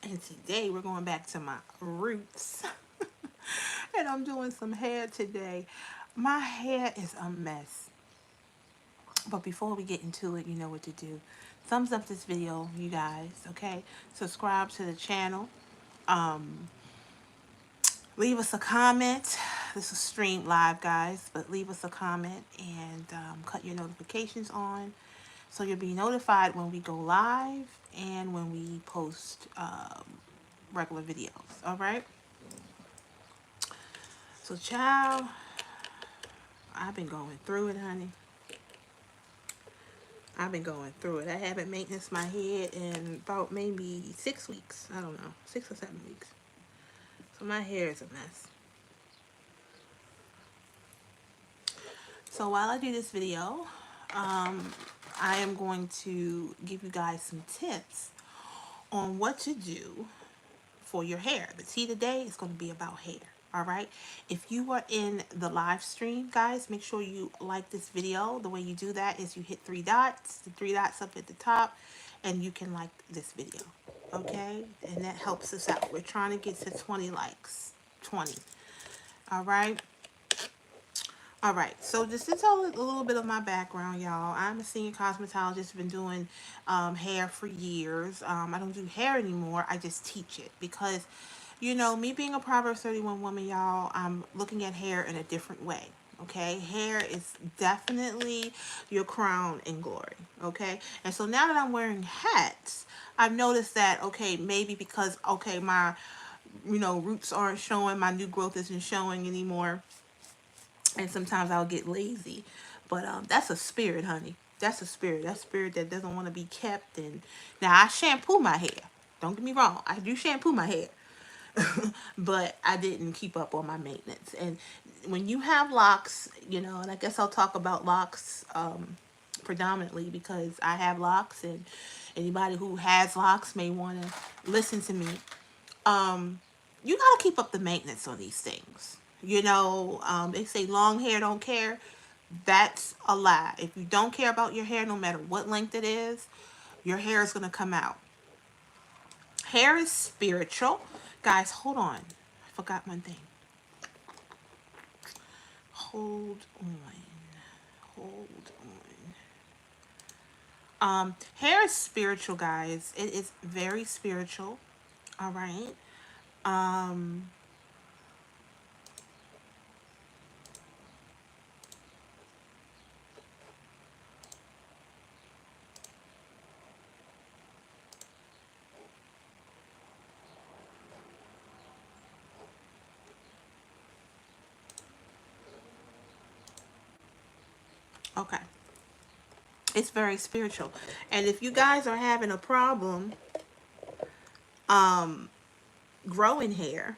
And today we're going back to my roots. And I'm doing some hair today. My hair is a mess. But before we get into it, you know what to do. Thumbs up this video, you guys, okay? Subscribe to the channel. Um, Leave us a comment. This is streamed live, guys, but leave us a comment and cut your notifications on so you'll be notified when we go live and when we post regular videos. All right. So, child, I've been going through it, honey. I've been going through it. I haven't maintenance my head in about maybe 6 weeks. I don't know, 6 or 7 weeks. So my hair is a mess. So while I do this video, I am going to give you guys some tips on what to do for your hair. The tea today is going to be about hair. All right. If you are in the live stream, guys, make sure you like this video. The way you do that is you hit the 3 dots up at the top, and you can like this video. Okay. And that helps us out. We're trying to get to 20 likes. 20. All right. All right, so just to tell a little bit of my background, y'all, I'm a senior cosmetologist, been doing hair for years. I don't do hair anymore, I just teach it because, you know, me being a Proverbs 31 woman, y'all, I'm looking at hair in a different way, okay? Hair is definitely your crown and glory, okay? And so now that I'm wearing hats, I've noticed that, okay, maybe because, okay, my, you know, roots aren't showing, my new growth isn't showing anymore, and sometimes I'll get lazy. But that's a spirit, honey. That's a spirit. That spirit that doesn't want to be kept. And now I shampoo my hair. Don't get me wrong. I do shampoo my hair. But I didn't keep up on my maintenance. And when you have locks, you know, and I guess I'll talk about locks predominantly because I have locks, and anybody who has locks may want to listen to me. You got to keep up the maintenance on these things. You know, they say long hair don't care. That's a lie. If you don't care about your hair, no matter what length it is, your hair is going to come out. Hair is spiritual. Guys, hold on. I forgot one thing. Hold on. Hold on. Hair is spiritual, guys. It is very spiritual. All right. Um, okay. It's very spiritual. And if you guys are having a problem um, growing hair,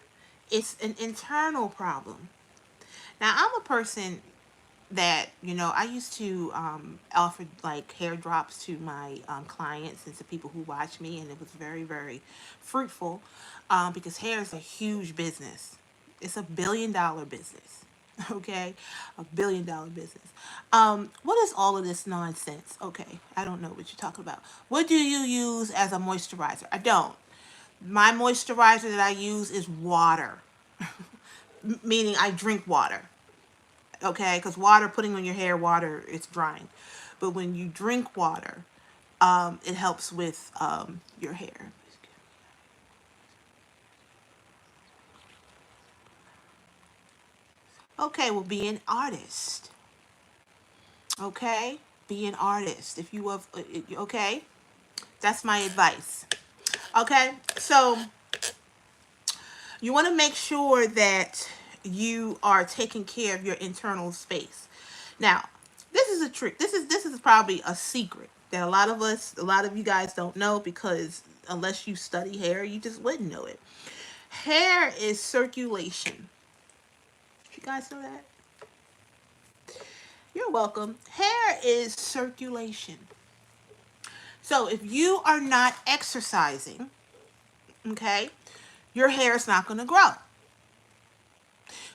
it's an internal problem. Now, I'm a person that, you know, I used to offer like hair drops to my clients and to people who watch me, and it was very, very fruitful because hair is a huge business. It's $1 billion business. Okay, $1 billion business. What is all of this nonsense? Okay, I don't know what you're talking about. What do you use as a moisturizer? I don't. My moisturizer that I use is water, meaning I drink water. Okay, because water, putting on your hair, water, it's drying. But when you drink water, it helps with your hair. Okay, well, be an artist. Okay, be an artist. If you have, okay, that's my advice. Okay, so you want to make sure that you are taking care of your internal space. Now, this is a trick. This is probably a secret that a lot of you guys don't know because unless you study hair, you just wouldn't know it. Hair is circulation. Did you guys know that? You're welcome. Hair is circulation. So if you are not exercising, okay, your hair is not going to grow.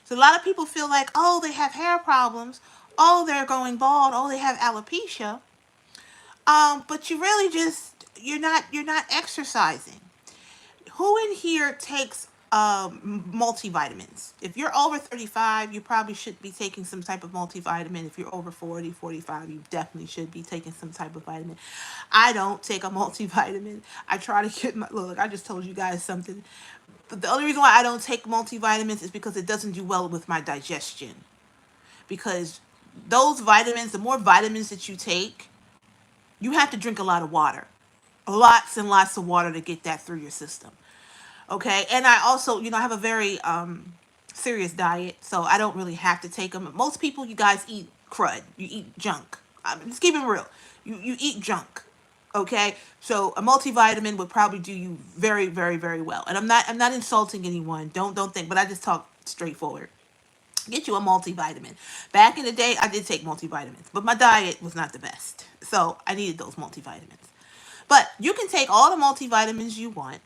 So a lot of people feel like, oh, they have hair problems. Oh, they're going bald. Oh, they have alopecia. But you really just you're not exercising. who in here takes multivitamins? If you're over 35, you probably should be taking some type of multivitamin. If you're over 40, 45, you definitely should be taking some type of vitamin. I don't take a multivitamin. I try to get my, look, I just told you guys something. But the only reason why I don't take multivitamins is because it doesn't do well with my digestion. Because those vitamins, the more vitamins that you take, you have to drink a lot of water. Lots and lots of water to get that through your system. Okay, and I also, I have a very serious diet, so I don't really have to take them. Most people, you guys eat crud, you eat junk. Just keep it real. You eat junk. Okay, so a multivitamin would probably do you very, very, very well. And I'm not insulting anyone. Don't think, but I just talk straightforward. Get you a multivitamin. Back in the day, I did take multivitamins, but my diet was not the best, so I needed those multivitamins. But you can take all the multivitamins you want.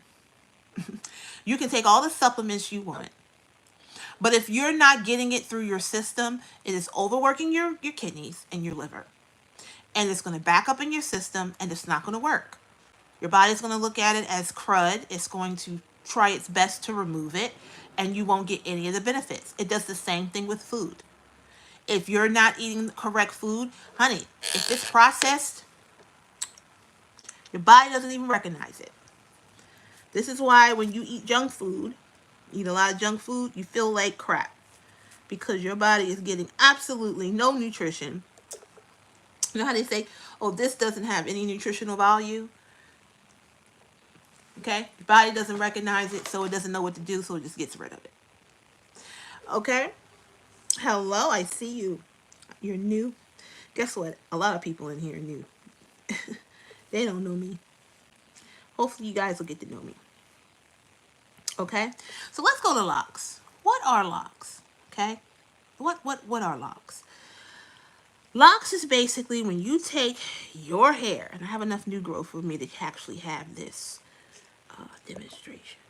You can take all the supplements you want. But if you're not getting it through your system, it is overworking your kidneys and your liver. And it's going to back up in your system and it's not going to work. Your body's going to look at it as crud. It's going to try its best to remove it and you won't get any of the benefits. It does the same thing with food. If you're not eating the correct food, honey, if it's processed, your body doesn't even recognize it. This is why when you eat junk food, eat a lot of junk food, you feel like crap. Because your body is getting absolutely no nutrition. You know how they say, oh, this doesn't have any nutritional value? Okay? Your body doesn't recognize it, so it doesn't know what to do, so it just gets rid of it. Okay? Hello, I see you. You're new. Guess what? A lot of people in here are new. They don't know me. Hopefully you guys will get to know me. Okay? So let's go to locks. What are locks? Okay? What are locks? Locks is basically when you take your hair, and I have enough new growth for me to actually have this demonstration.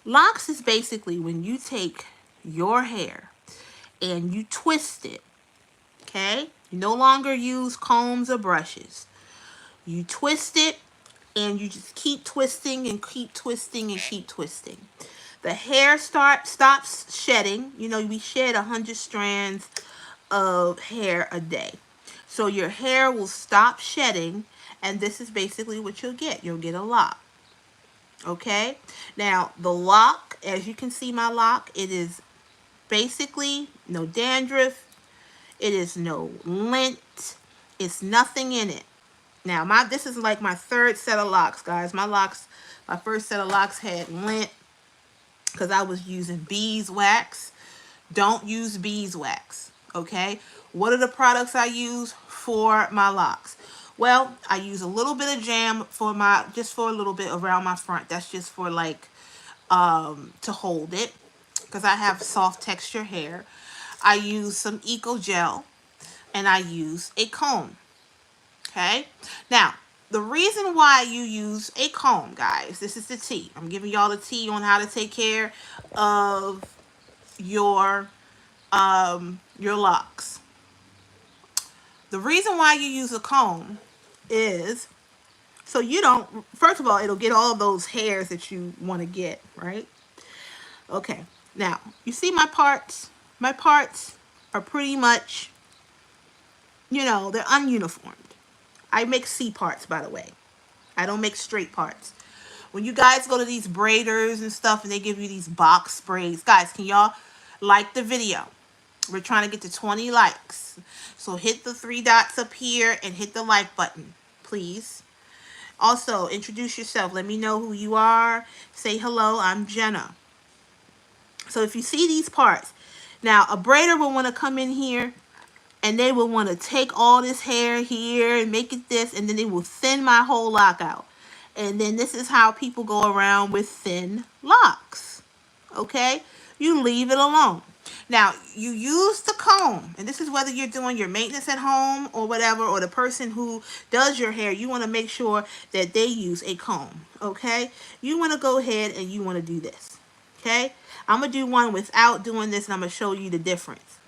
Locks is basically when you take your hair and you twist it. Okay? You no longer use combs or brushes. You twist it and you just keep twisting and keep twisting and keep twisting. The hair stops shedding. You know, we shed 100 strands of hair a day. So your hair will stop shedding, and this is basically what you'll get. You'll get a lock. Okay? Now, the lock, as you can see my lock, it is basically no dandruff. It is no lint. It's nothing in it. Now, this is like my third set of locks, guys. My first set of locks had lint because I was using beeswax. Don't use beeswax, okay? What are the products I use for my locks? Well, I use a little bit of jam just for a little bit around my front. That's just for like, to hold it because I have soft texture hair. I use some Eco Gel and I use a comb. Okay, now the reason why you use a comb, guys, this is the tea. I'm giving y'all the tea on how to take care of your locks. The reason why you use a comb is so you don't, first of all, it'll get all those hairs that you want to get, right? Okay, now you see my parts. My parts are pretty much, they're ununiformed. I make C parts, by the way. I don't make straight parts. When you guys go to these braiders and stuff and they give you these box braids, guys, can y'all like the video? We're trying to get to 20 likes. So hit the 3 dots up here and hit the like button, please. Also, introduce yourself. Let me know who you are. Say hello, I'm Jenna. So if you see these parts, now a braider will want to come in here and they will want to take all this hair here and make it this, and then they will thin my whole lock out. And then this is how people go around with thin locks. Okay? You leave it alone. Now, you use the comb, and this is whether you're doing your maintenance at home or whatever, or the person who does your hair, you want to make sure that they use a comb. Okay? You want to go ahead and you want to do this. Okay? I'm going to do one without doing this, and I'm going to show you the difference.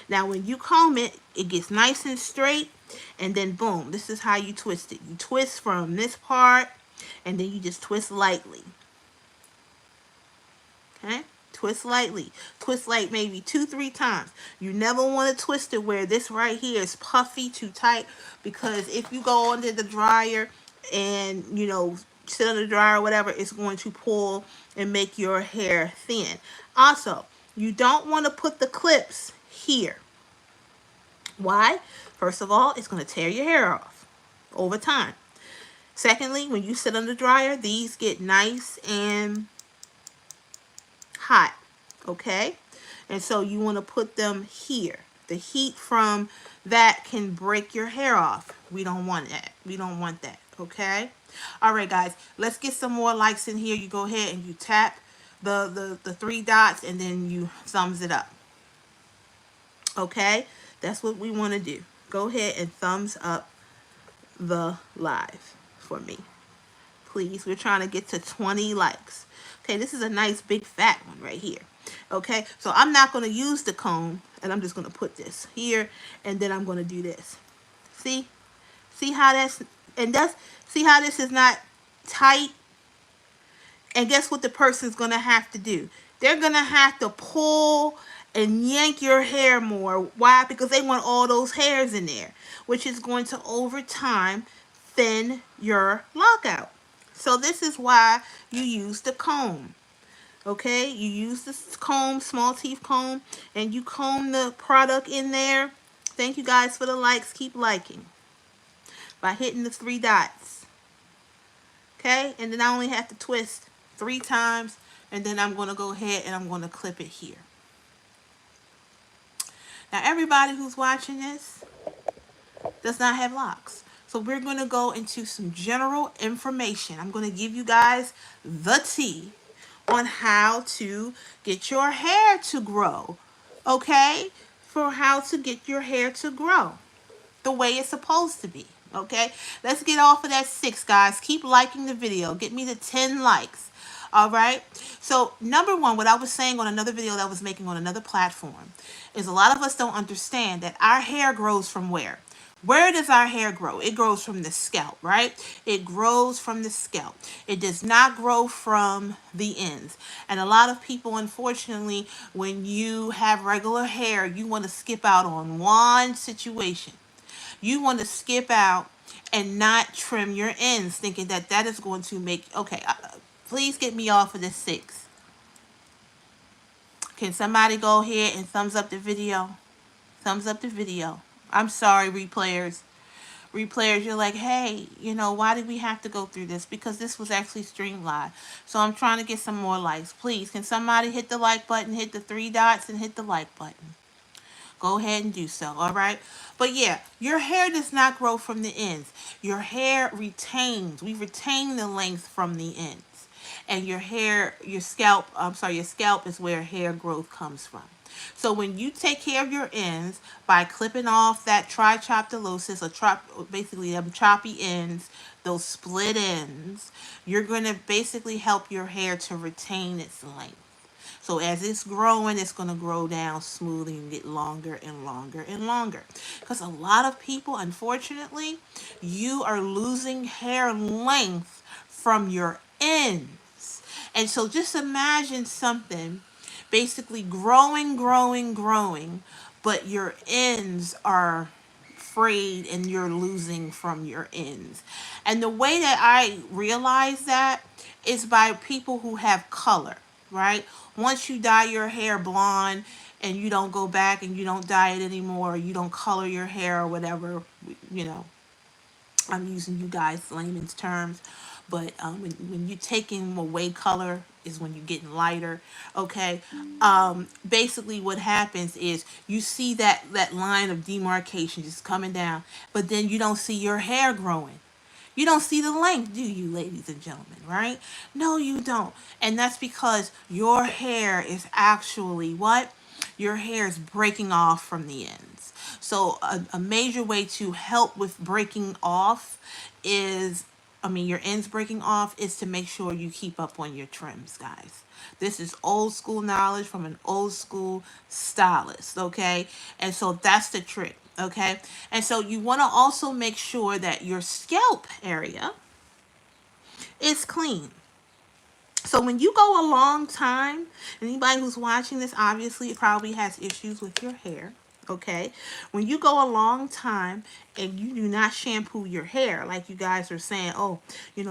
Now, when you comb it, it gets nice and straight, and then boom, this is how you twist it. You twist from this part And then you just twist lightly. Okay? Twist lightly. Twist like maybe 2-3 times. You never want to twist it where this right here is puffy, too tight, because if you go under the dryer and, you know, sit on the dryer or whatever, it's going to pull and make your hair thin. Also, you don't want to put the clips here. Why? First of all, it's going to tear your hair off over time. Secondly, when you sit on the dryer, these get nice and hot, okay? And so you want to put them here. The heat from that can break your hair off. We don't want that. We don't want that, okay? All right, guys, let's get some more likes in here. You go ahead and you tap the 3 dots and then you thumbs it up, okay? That's what we want to do. Go ahead and thumbs up the live for me, please. We're trying to get to 20 likes. Okay, this is a nice big fat one right here. Okay, so I'm not going to use the comb, and I'm just going to put this here, and then I'm going to do this. See how that's, and that's, see how this is not tight? And guess what the person's going to have to do? They're going to have to pull and yank your hair more. Why? Because they want all those hairs in there, which is going to, over time, thin your lockout. So this is why you use the comb. Okay, you use this comb, small teeth comb, and you comb the product in there. Thank you guys for the likes. Keep liking by hitting the 3 dots. Okay, and then I only have to twist 3 times, and then I'm going to go ahead and I'm going to clip it here. Now everybody who's watching this does not have locks. So we're going to go into some general information. I'm going to give you guys the tea on how to get your hair to grow. Okay? For how to get your hair to grow the way it's supposed to be. Okay? Let's get off of that 6, guys. Keep liking the video. Get me to 10 likes. All right? So, number one, what I was saying on another video that I was making on another platform is a lot of us don't understand that our hair grows from where? Where does our hair grow? It grows from the scalp, right? It grows from the scalp. It does not grow from the ends. And a lot of people, unfortunately, when you have regular hair, you want to skip out on one situation. You want to skip out and not trim your ends, thinking that that is going to make, okay, please get me off of this 6. Can somebody go ahead and thumbs up the video? Thumbs up the video. I'm sorry, replayers. Replayers, you're like, hey, you know, why did we have to go through this? Because this was actually streamed live. So I'm trying to get some more likes. Please, can somebody hit the like button, hit the 3 dots, and hit the like button? Go ahead and do so, all right? But yeah, your hair does not grow from the ends. Your hair retains. We retain the length from the ends. And your hair, your scalp is where hair growth comes from. So when you take care of your ends by clipping off that trichoptilosis, or basically them choppy ends, those split ends, you're going to basically help your hair to retain its length. So as it's growing, it's going to grow down smoothly and get longer and longer and longer. Because a lot of people, unfortunately, you are losing hair length from your ends. And so just imagine something basically growing, but your ends are frayed and you're losing from your ends. And the way that I realize that is by people who have color, right? Once you dye your hair blonde and you don't go back and you don't dye it anymore, or you don't color your hair or whatever, you know, I'm using you guys layman's terms, but when you're taking away color is when you're getting lighter, okay? Basically what happens is you see that line of demarcation just coming down, but then you don't see your hair growing. You don't see the length, do you, ladies and gentlemen, right? No, you don't. And that's because your hair is actually what? Your hair is breaking off from the ends. So a major way to help with breaking off is, your ends breaking off, is to make sure you keep up on your trims, guys. This is old school knowledge from an old school stylist, okay? And so that's the trick, okay? And so you want to also make sure that your scalp area It's clean. So when you go a long time, anybody who's watching this obviously probably has issues with your hair. Okay, when you go a long time and you do not shampoo your hair, like you guys are saying, oh,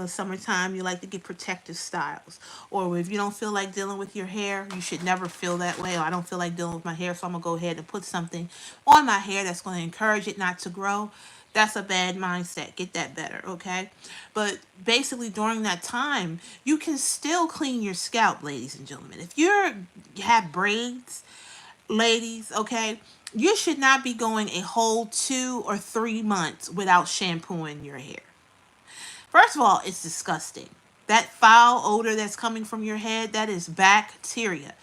summertime you like to get protective styles, or if you don't feel like dealing with your hair, you should never feel that way. Or I don't feel like dealing with my hair, so I'm gonna go ahead and put something on my hair that's going to encourage it not to grow. That's a bad mindset. Get that better, okay? But basically, during that time, you can still clean your scalp, ladies and gentlemen. If you have braids, ladies, okay, you should not be going a whole 2 or 3 months without shampooing your hair. First of all, it's disgusting. That foul odor that's coming from your head, that is bacteria.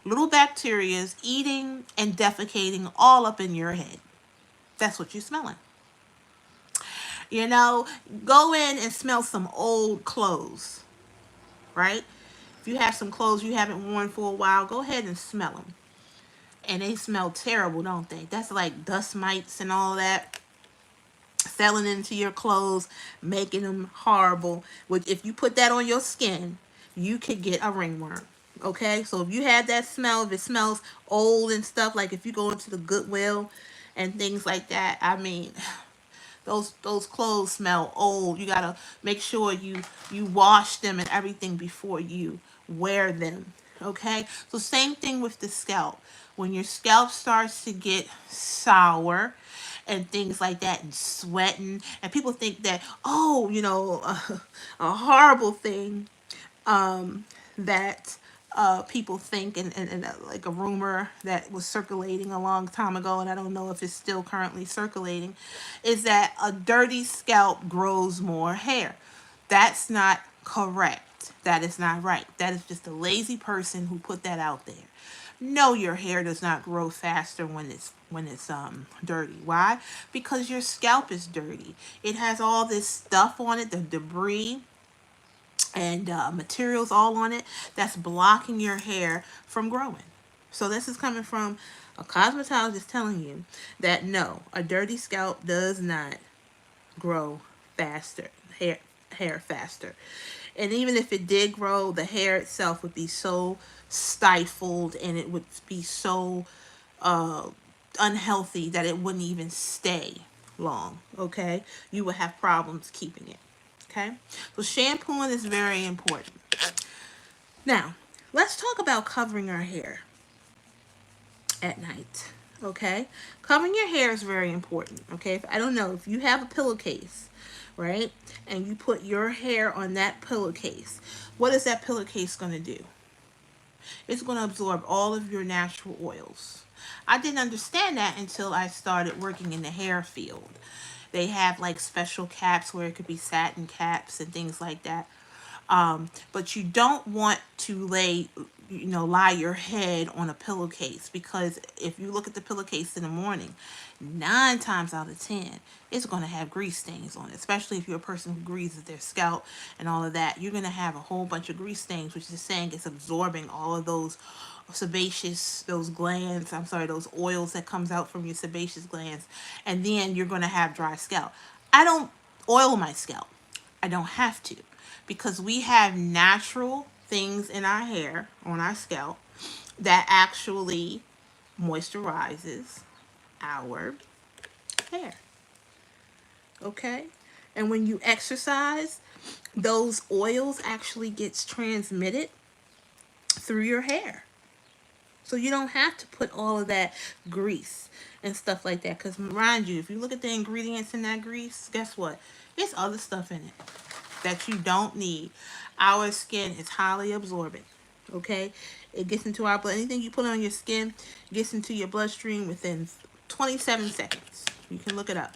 Little bacterias eating and defecating all up in your head. That's what you're smelling. You know, go in and smell some old clothes, right? If you have some clothes you haven't worn for a while, go ahead and smell them. And they smell terrible, don't they? That's like dust mites and all that settling into your clothes, making them horrible. Which, if you put that on your skin, you could get a ringworm. Okay, so if you have that smell, if it smells old and stuff, like if you go into the Goodwill and things like that, I mean, those clothes smell old. You gotta make sure you wash them and everything before you wear them. Okay, so same thing with the scalp. When your scalp starts to get sour and things like that and sweating, and people think that, oh, a horrible thing, that people think, and like a rumor that was circulating a long time ago, and I don't know if it's still currently circulating, is that a dirty scalp grows more hair. That's not correct. That is not right. That is just a lazy person who put that out there. No, your hair does not grow faster when it's dirty. Why? Because your scalp is dirty. It has all this stuff on it, the debris and materials all on it, that's blocking your hair from growing. So this is coming from a cosmetologist telling you that no, a dirty scalp does not grow faster, hair faster. And even if it did grow, the hair itself would be so stifled and it would be so uh, unhealthy that it wouldn't even stay long. Okay, you would have problems keeping it. Okay, so shampooing is very important. Now, let's talk about covering our hair at night. Okay, covering your hair is very important. Okay, if, I don't know if you have a pillowcase, right, and you put your hair on that pillowcase, what is that pillowcase going to do? It's going to absorb all of your natural oils. I didn't understand that until I started working in the hair field. They have like special caps where it could be satin caps and things like that. But you don't want to lie your head on a pillowcase, because if you look at the pillowcase in the morning, 9 times out of 10, it's going to have grease stains on it, especially if you're a person who greases their scalp and all of that. You're going to have a whole bunch of grease stains, which is saying it's absorbing all of those sebaceous, those glands, I'm sorry, those oils that comes out from your sebaceous glands, and then you're going to have dry scalp. I don't oil my scalp. I don't have to, because we have natural things in our hair, on our scalp, that actually moisturizes our hair. Okay? And when you exercise, those oils actually gets transmitted through your hair. So you don't have to put all of that grease and stuff like that. Because mind you, if you look at the ingredients in that grease, guess what? There's other stuff in it that you don't need. Our skin is highly absorbent. Okay? It gets into our blood. Anything you put on your skin gets into your bloodstream within 27 seconds. You can look it up.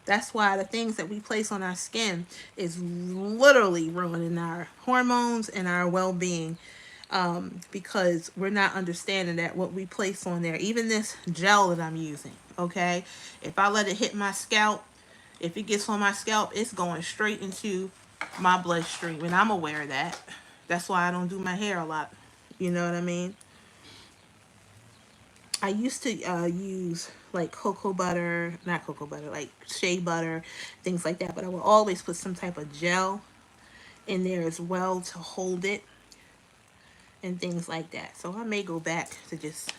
That's why the things that we place on our skin is literally ruining our hormones and our well-being, because we're not understanding that what we place on there, even this gel that I'm using, okay, if I let it hit my scalp, if it gets on my scalp, it's going straight into my bloodstream, and I'm aware of that. That's why I don't do my hair a lot. You know what I mean? I used to use like cocoa butter, not cocoa butter, like shea butter, things like that. But I will always put some type of gel in there as well to hold it and things like that. So I may go back to just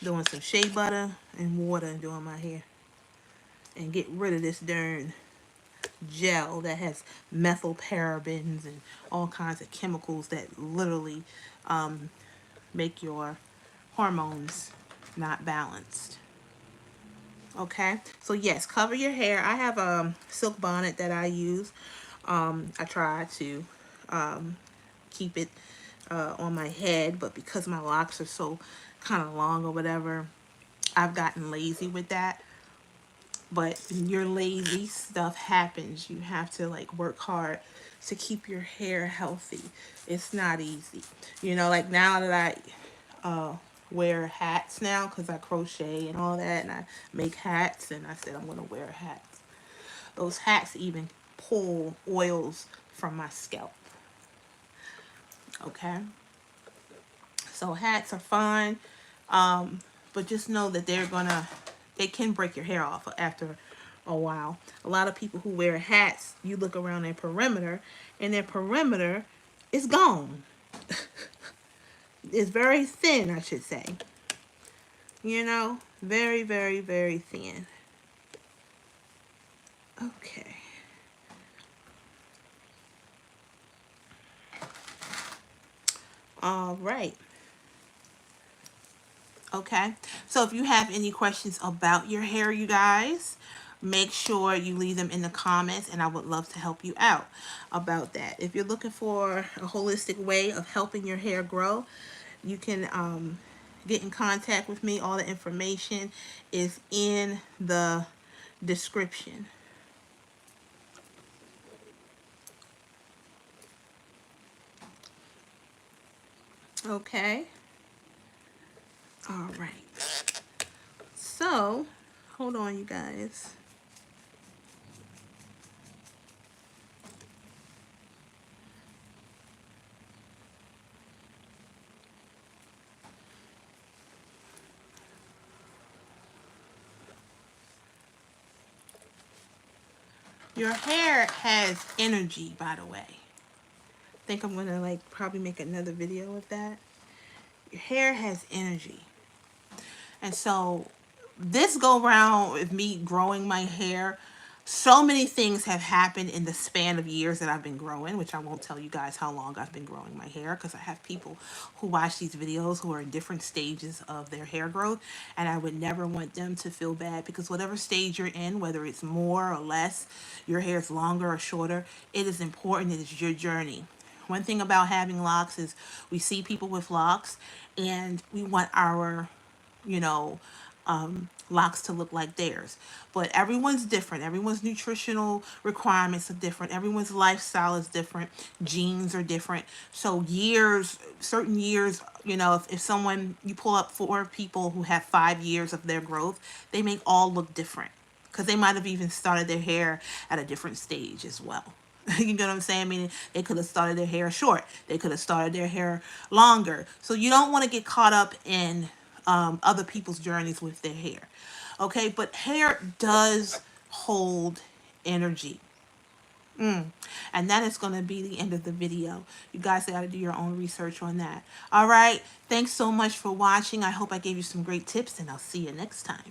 doing some shea butter and water and doing my hair and get rid of this darn gel that has methyl parabens and all kinds of chemicals that literally make your hormones not balanced. Okay, so yes, cover your hair. I have a silk bonnet that I use. I try to keep it on my head, but because my locks are so kind of long or whatever, I've gotten lazy with that. But when you're lazy, stuff happens. You have to like work hard to keep your hair healthy. It's not easy. Like now that I wear hats now because I crochet and all that, and I make hats, and I said I'm going to wear hats. Those hats even pull oils from my scalp. Okay? So hats are fine, but just know that they can break your hair off after a while. A lot of people who wear hats, you look around their perimeter, and their perimeter is gone. It's very thin, I should say. Very, very, very thin. Okay. All right. Okay. So if you have any questions about your hair, you guys, make sure you leave them in the comments, and I would love to help you out about that. If you're looking for a holistic way of helping your hair grow, you can get in contact with me. All the information is in the description. Okay. All right. So, hold on, you guys. Your hair has energy, by the way. I think I'm gonna like probably make another video with that. Your hair has energy. And so this go round with me growing my hair, so many things have happened in the span of years that I've been growing, which I won't tell you guys how long I've been growing my hair, because I have people who watch these videos who are in different stages of their hair growth, and I would never want them to feel bad, because whatever stage you're in, whether it's more or less, your hair is longer or shorter, it is important. It is your journey. One thing about having locks is we see people with locks and we want our you know, locks to look like theirs. But everyone's different. Everyone's nutritional requirements are different. Everyone's lifestyle is different. Genes are different. So certain years, if someone, you pull up 4 people who have 5 years of their growth, they may all look different because they might have even started their hair at a different stage as well. You know what I'm saying? I mean, they could have started their hair short. They could have started their hair longer. So you don't want to get caught up in other people's journeys with their hair. Okay, but hair does hold energy. And that is going to be the end of the video. You guys got to do your own research on that. All right. Thanks so much for watching. I hope I gave you some great tips, and I'll see you next time.